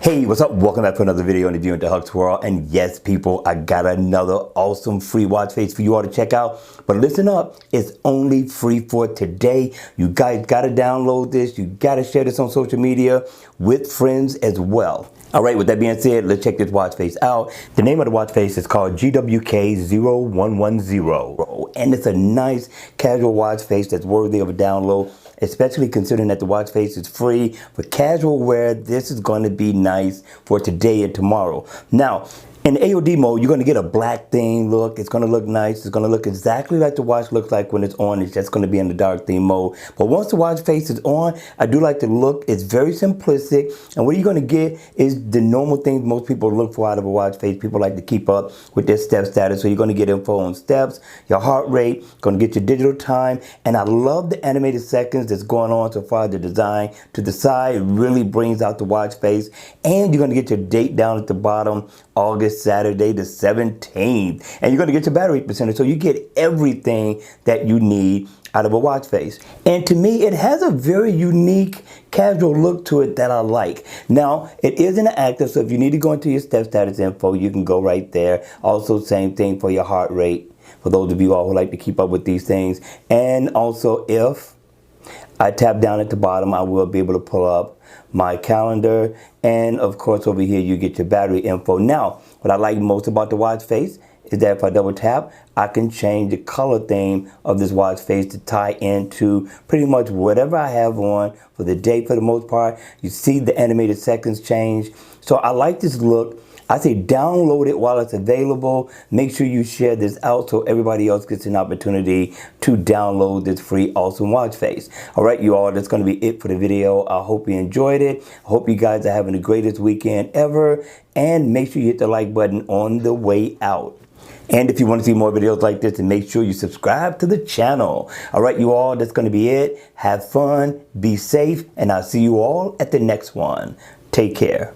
Hey, what's up? Welcome back to another video in the View into Huck's World. And yes, people, I got another awesome free watch face for you all to check out. But listen up, it's only free for today. You guys got to download this. You got to share this on social media with friends as well. All right, with that being said, let's check this watch face out. The name of the watch face is called GWK0110. And it's a nice casual watch face that's worthy of a download, especially considering that the watch face is free for casual wear. This is going to be nice for today and tomorrow. Now, in AOD mode, you're going to get a black theme look. It's going to look nice. It's going to look exactly like the watch looks like when it's on. It's just going to be in the dark theme mode. But once the watch face is on, I do like the look. It's very simplistic. And what you're going to get is the normal things most people look for out of a watch face. People like to keep up with their step status. So you're going to get info on steps, your heart rate, going to get your digital time. And I love the animated seconds that's going on so far. The design to the side, it really brings out the watch face. And you're going to get your date down at the bottom, August Saturday the 17th, and you're going to get your battery percentage, so you get everything that you need out of a watch face. And to me, it has a very unique casual look to it that I like. Now, it is in the active, so if you need to go into your step status info, you can go right there. Also, same thing for your heart rate, for those of you all who like to keep up with these things. And also, if I tap down at the bottom, I will be able to pull up my calendar, and of course over here you get your battery info. Now, what I like most about the watch face is that if I double tap, I can change the color theme of this watch face to tie into pretty much whatever I have on for the day for the most part. You see the animated seconds change. So I like this look. I say download it while it's available. Make sure you share this out so everybody else gets an opportunity to download this free awesome watch face. All right, you all, that's going to be it for the video. I hope you enjoyed it. I hope you guys are having the greatest weekend ever. And make sure you hit the like button on the way out. And if you want to see more videos like this, then make sure you subscribe to the channel. All right, you all, that's going to be it. Have fun, be safe, and I'll see you all at the next one. Take care.